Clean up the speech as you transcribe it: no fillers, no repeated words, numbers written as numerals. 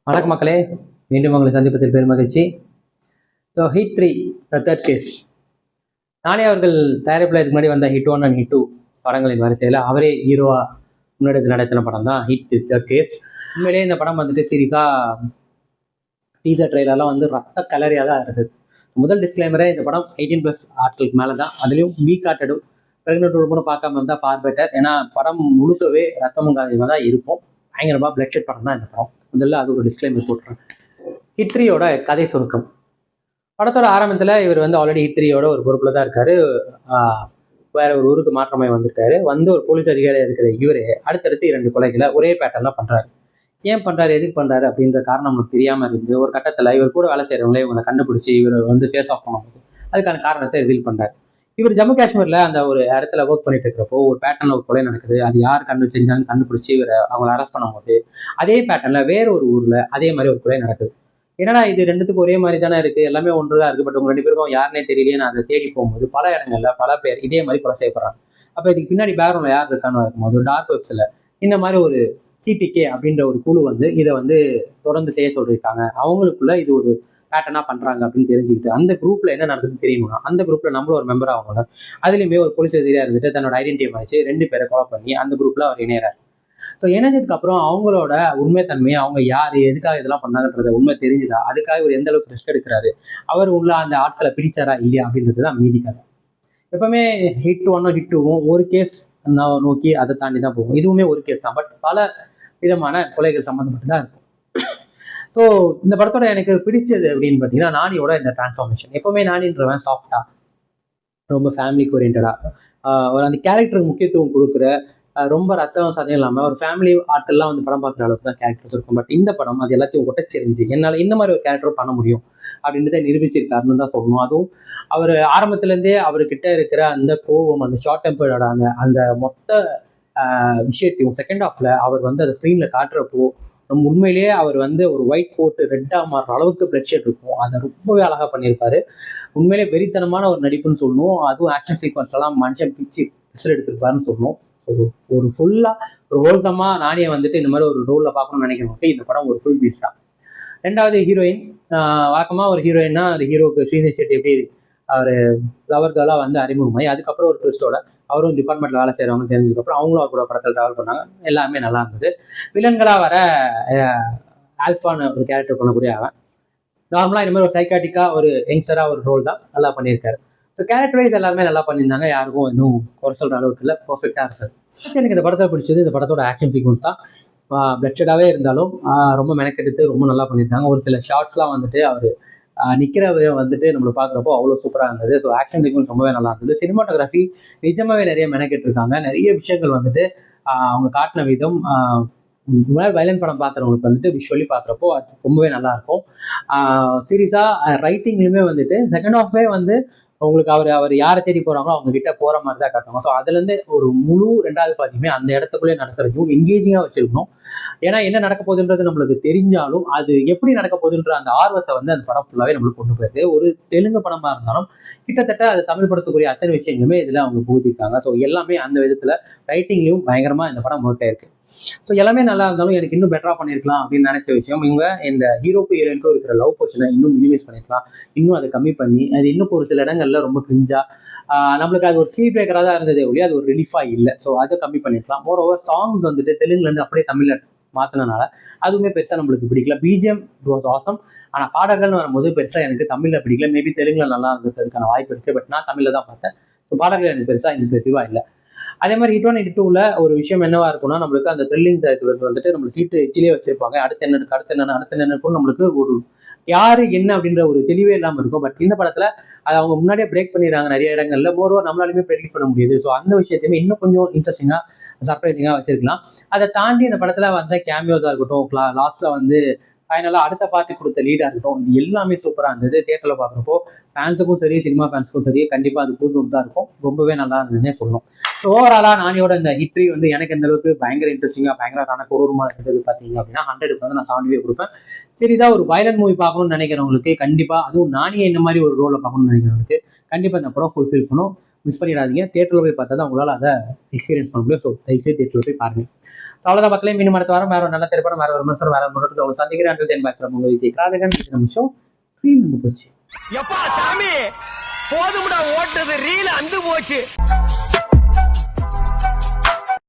வணக்கம் மக்களே, மீண்டும் உங்களை சந்திப்பதில் பெரும் மகிழ்ச்சி. So hit 3 the third case. நானே அவர்கள் தயாரிப்பில் இதுக்கு முன்னாடி வந்த ஹிட் 1 அண்ட் ஹிட் 2 படங்களின் வரிசையில் அவரே ஹீரோவா முன்னெடுத்து நடத்தின படம் தான் ஹிட் தேர்ட் கேஸ். உண்மையிலேயே இந்த படம் வந்துட்டு சீரியஸாக டீசர் ட்ரெயிலர்லாம் வந்து ரத்த கலரியாக தான் இருக்குது. முதல் டிஸ்க்ளைமரே இந்த படம் 18+ ஆட்களுக்கு மேலே தான், அதுலேயும் வீக் ஆட்டடும் ப்ரெக்னென்ட் கூட பார்க்காம இருந்தால் ஃபார் பெட்டர். ஏன்னா படம் முழுக்கவே ரத்தமும் காரியமாக தான் இருக்கும். பயங்கரமாக பிளட் ஷெட் படம் தான் இந்த படம். முதல்ல அது ஒரு டிஸ்க்ளைமர் போட்டுறேன். ஹிட் 3யோட கதை சுருக்கம். படத்தோட ஆரம்பத்தில் இவர் வந்து ஆல்ரெடி ஹிட் 3யோட ஒரு பொறுப்பில் தான் இருக்காரு. வேற ஒரு ஊருக்கு மாற்றமாய் வந்திருக்காரு. வந்து ஒரு போலீஸ் அதிகாரியாக இருக்கிற இவர் அடுத்தடுத்து 2 கொலைகளை ஒரே பேட்டர்லாம் பண்ணுறாரு. ஏன் பண்ணுறாரு, எதுக்கு பண்ணுறாரு அப்படின்ற காரணம் நமக்கு தெரியாமல் இருந்து ஒரு கட்டத்தில் இவர் கூட வேலை செய்கிறவங்களே இவங்களை கண்டுபிடிச்சி இவர் வந்து ஃபேஸ் ஆஃப் பண்ணும்போது அதுக்கான காரணத்தை ரிவீல் பண்ணுறாரு. இவர் ஜம்மு காஷ்மீரில் அந்த ஒரு இடத்துல ஒர்க் பண்ணிட்டு இருக்கிறப்போ ஒரு பேட்டர்னில் ஒரு கொலை நடக்குது. அது யார் செஞ்சாங்கன்னு கண்டுபிடிச்சி இவர் அவங்களை அரெஸ்ட் பண்ணும்போது அதே பேட்டர்னில் வேற ஒரு ஊரில் அதே மாதிரி ஒரு கொலை நடக்குது. என்னடா இது ரெண்டுத்துக்கும் ஒரே மாதிரி தானே இருக்குது, எல்லாமே ஒன்று தான் இருக்குது, பட் உங்க 2 பேருக்கும் யாருனே தெரியலையே. நான் அதை தேடி போகும்போது பல இடங்கள்ல பல பேர் இதே மாதிரி கொலை செய்யப்படுறாங்க. அப்போ இதுக்கு பின்னாடி பேக்ரவுண்ட்ல யார் இருக்கான்னு இருக்கும்போது டார்க் வெப்ஸில் இந்த மாதிரி ஒரு சிபிகே அப்படின்ற ஒரு குழு வந்து இதை வந்து தொடர்ந்து செய்ய சொல்லியிருக்காங்க. அவங்களுக்குள்ள இது ஒரு பேட்டர்னா பண்றாங்க அப்படின்னு தெரிஞ்சுக்கிட்டு அந்த குரூப்ல என்ன நடக்குதுன்னு தெரியணும்னா அந்த குரூப்ல நம்மளும் ஒரு மெம்பர் ஆகணும். அதுலயுமே ஒரு போலீஸ் அதிகாரியா இருந்துட்டு தன்னோட ஐடென்டிட்டி வச்சு 2 பேரை கொலை பண்ணி அந்த குரூப்ல அவர் இணையறாரு. ஸோ இணைஞ்சதுக்கு அப்புறம் அவங்களோட உண்மைத்தன்மையை, அவங்க யாரு எதுக்காக இதெல்லாம் பண்ணாங்கன்றத உண்மை தெரிஞ்சுதா, அதுக்காக இவர் எந்த அளவுக்கு ரிஸ்க் எடுக்கிறாரு, அவர் உள்ள அந்த ஆட்களை பிடிச்சாரா இல்லையா அப்படின்றது தான் மீதி கதை. எப்பவுமே ஹிட் 1 ஹிட் 2 ஒரு கேஸ் நோக்கி அதை தாண்டி தான் போகும். இதுவுமே ஒரு கேஸ் தான், பட் பல விதமான கொலைகள் சம்மந்தப்பட்டு தான் இருக்கும். ஸோ இந்த படத்தோட எனக்கு பிடிச்சது அப்படின்னு பார்த்தீங்கன்னா நானியோட இந்த டிரான்ஸ்ஃபார்மேஷன். எப்பவுமே நானின்றவன் சாஃப்டா, ரொம்ப ஃபேமிலிக்கு ஓரியன்டா, ஒரு அந்த கேரக்டருக்கு முக்கியத்துவம் கொடுக்குற, ரொம்ப ரத்தம் சதம் இல்லாமல் ஒரு ஃபேமிலி ஆட்கள்லாம் வந்து படம் பார்க்குற அளவுக்கு தான் கேரக்டர்ஸ் இருக்கும். பட் இந்த படம் அது எல்லாத்தையும் ஒட்டச்செறிஞ்சு என்னால் இந்த மாதிரி ஒரு கேரக்டர் பண்ண முடியும் அப்படின்றத நிரூபிச்சிருக்காருன்னு தான் சொல்லணும். அதுவும் அவர் ஆரம்பத்துலேருந்தே அவர்கிட்ட இருக்கிற அந்த கோவம், அந்த ஷார்ட் டெம்பரோட அந்த மொத்த விஷயத்தையும் செகண்ட் ஹாஃப்ல அவர் வந்து அதை ஸ்க்ரீனில் காட்டுறப்போ நம்ம உண்மையிலேயே அவர் வந்து ஒரு ஒயிட் கோட்டு ரெட்டாக மாறுற அளவுக்கு பிளட் ஷேட் இருக்கும். அதை ரொம்பவே அழகாக பண்ணியிருப்பாரு. உண்மையிலேயே வெறித்தனமான ஒரு நடிப்புன்னு சொல்லணும். அதுவும் ஆக்ஷன் சீக்வன்ஸ் எல்லாம் மனுஷன் பிச்சு பிசர் எடுத்திருப்பாருன்னு சொல்லணும். ஒரு ஃபுல்லாக ஒரு ஹோல்சமாக நானே வந்துட்டு இந்த மாதிரி ஒரு ரோலில் பார்க்கணும்னு நினைக்கிறவங்க இந்த படம் ஒரு ஃபுல் பீஸ் தான். 2வது ஹீரோயின். வழக்கமாக ஒரு ஹீரோயின்னா ஒரு ஹீரோக்கு ஸ்ரீனிவாஸ் ஷெட்டி எப்படி அவர் லவர் கேர்ளாக வந்து அறிமுகமாகி அதுக்கப்புறம் ஒரு ட்விஸ்டோட அவரும் டிபார்ட்மெண்ட்டில் வேலை செய்கிறவங்க தெரிஞ்சதுக்கப்புறம் அவங்களும் அவர் கூட படத்தில் ட்ராவல் பண்ணாங்க. எல்லாமே நல்லா இருந்தது. வில்லன்களாக வர ஆல்ஃபான்னு ஒரு கேரக்டர் பண்ணக்கூடிய அவன் நார்மலாக இந்த மாதிரி ஒரு சைக்காட்டிக்காக ஒரு யங்ஸ்டராக ஒரு ரோல் தான் நல்லா பண்ணியிருக்காரு. ஸோ கேரக்டர் வைஸ் எல்லாருமே நல்லா பண்ணியிருந்தாங்க. யாருக்கும் இன்னும் குறை சொல்கிற அளவுக்கு இல்லை, பர்ஃபெக்டாக இருந்தது. எனக்கு இந்த படத்தை பிடிச்சது இந்த படத்தோட ஆக்ஷன் சீக்வன்ஸ் தான். பிளட்ஷெட்டாகவே இருந்தாலும் ரொம்ப மெனக்கெடுத்து ரொம்ப நல்லா பண்ணியிருந்தாங்க. ஒரு சில ஷார்ட்ஸ்லாம் வந்துட்டு அவர் நிற்கிறவ வந்துட்டு நம்மளை பார்க்குறப்போ அவ்வளோ சூப்பராக இருந்தது. ஸோ ஆக்ஷன் சீக்வன்ஸ் ரொம்பவே நல்லா இருந்தது. சினிமாட்டோகிராஃபி நிஜமாவே நிறைய மெனக்கெட்டிருக்காங்க. நிறைய விஷயங்கள் வந்துட்டு அவங்க காட்டின விதம் வயலன் படம் பார்க்குறவங்களுக்கு வந்துட்டு விஷுவலி பார்க்குறப்போ அது ரொம்பவே நல்லாயிருக்கும். சீரியஸாக ரைட்டிங்லையுமே வந்துட்டு செகண்ட் ஹாஃபே வந்து உங்களுக்கு அவர் யாரை தேடி போகிறாங்களோ அவங்க கிட்ட போகிற மாதிரி தான் காட்டுவாங்க. ஸோ அதுலேருந்து ஒரு முழு 2வது பாதியுமே அந்த இடத்துக்குள்ளே நடக்கிறதையும் எங்கேஜிங்காக வச்சுருக்கணும். ஏன்னா என்ன நடக்க போகுதுன்றது நம்மளுக்கு தெரிஞ்சாலும் அது எப்படி நடக்க போகுதுன்ற அந்த ஆர்வத்தை வந்து அந்த படம் ஃபுல்லாகவே நம்மளுக்கு கொண்டு போயிருக்கு. ஒரு தெலுங்கு படமாக இருந்தாலும் கிட்டத்தட்ட அது தமிழ் படத்துக்குரிய அத்தனை விஷயங்களுமே இதில் அவங்க புகுத்திருக்காங்க. ஸோ எல்லாமே அந்த விதத்தில் ரைட்டிங்லையும் பயங்கரமாக இந்த படம் ஒர்க் ஆயிருக்கு. ஸோ எல்லாமே நல்லா இருந்தாலும் எனக்கு இன்னும் பெட்டராக பண்ணியிருக்கலாம் அப்படின்னு நினைச்ச விஷயம், இவங்க இந்த ஹீரோக்கு ஹீரோயினுக்கும் இருக்கிற லவ் போர்ஷனை இன்னும் மினிமைஸ் பண்ணியிருக்கலாம். இன்னும் அதை கம்மி பண்ணி அது இன்னும் ஒரு சில இடங்கள்ல ரொம்ப கிரிஞ்சா நம்மளுக்கு அது ஒரு ஸ்பீட் பிரேக்கராக தான் இருந்ததே ஒழிய அது ஒரு ரிலீஃபாக இல்லை. ஸோ அதை கம்மி பண்ணியிருக்கலாம். மோர் ஓவர் சாங்ஸ் வந்துட்டு தெலுங்குலேருந்து அப்படியே தமிழில் மாற்றினால அதுவுமே பெருசாக நம்மளுக்கு பிடிக்கல. பிஜிஎம் வாஸ் ஆசம், ஆனால் பாடல்கள்னு வரும்போது பெருசாக எனக்கு தமிழில் பிடிக்கல. மேபி தெலுங்குல நல்லா இருந்ததுக்கான வாய்ப்பு இருக்குது, பட் நான் தமிழில் தான் பார்த்தேன். ஸோ பாடல்கள் எனக்கு பெருசாக இம்ப்ரெசிவாக இல்லை. அதே மாதிரி ஹிட் 1 ஹிட் 2ல ஒரு விஷயம் என்னவா இருக்கும்னா நம்மளுக்கு அந்த த்ரில்லிங் வந்துட்டு நம்மளுக்கு சீட்டு எச்சிலே வச்சிருப்பாங்க. அடுத்து என்ன நம்மளுக்கு ஒரு யாரு என்ன அப்படின்ற ஒரு தெளிவே இல்லாமல் இருக்கும். பட் இந்த படத்துல அதை அவங்க முன்னாடியே பிரேக் பண்ணிடுறாங்க நிறைய இடங்கள்ல. மோரோவர் நம்மளாலுமே ப்ரெடிக்ட் பண்ண முடியுது. ஸோ அந்த விஷயத்தையுமே இன்னும் கொஞ்சம் இன்ட்ரெஸ்டிங்காக சர்ப்ரைசிங்காக வச்சிருக்கலாம். அதை தாண்டி இந்த படத்துல வந்த கேமியோஸாக இருக்கட்டும், லாஸ்ட்ல வந்து ஃபைனலாக அடுத்த பார்ட்டி கொடுத்த லீடாக இருக்கட்டும், இது எல்லாமே சூப்பராக இருந்தது. தியேட்டரில் பார்க்குறப்போ ஃபேன்ஸுக்கும் சரி சினிமா ஃபேன்ஸுக்கும் சரி கண்டிப்பாக அது கூட்டு தான் இருக்கும். ரொம்பவே நல்லா இருந்ததுன்னே சொல்லணும். ஸோ ஓவராலாக நானியோட இந்த ஹிட் 3 வந்து எனக்கு எந்த அளவுக்கு பயங்கர இன்ட்ரெஸ்டிங்காக பயங்கரமான கொடூரமாக இருந்தது பார்த்தீங்க அப்படின்னா 100க்கு வந்து நான் 75 கொடுப்பேன். சரிதான், ஒரு வயலண்ட் மூவி பார்க்கணும்னு நினைக்கிறவங்களுக்கு கண்டிப்பாக, அதுவும் நானியை இந்த மாதிரி ஒரு ரோலை பார்க்கணும்னு நினைக்கிறவங்களுக்கு கண்டிப்பாக இந்த படம் ஃபுல்ஃபில் பண்ணும். மிஸ் பண்ணிடாதீங்க. தேட்டரில் போய் பார்த்தா தான் உங்களால் அதை எக்ஸ்பீரியன்ஸ் பண்ண முடியும். ஸோ தயவுசெய்து தேட்டரில் போய் பாருங்கள். ஸோ அவ்வளோதான் மக்களே. மீண்டும் அடுத்த வாரம் வேற ஒரு நல்ல திரைப்படம், வேற ஒரு விமர்சனம், வேற ஒரு முன்னோட்டத்தை உங்களை சந்திக்கிறேன். தென் பேக் உங்கள் விஜய் கிராதகன். நம்ம ஷோ ரீல் வந்து போச்சு. எப்பா சாமி போதும்டா ஓட்டது, ரீல் அந்து போச்சு.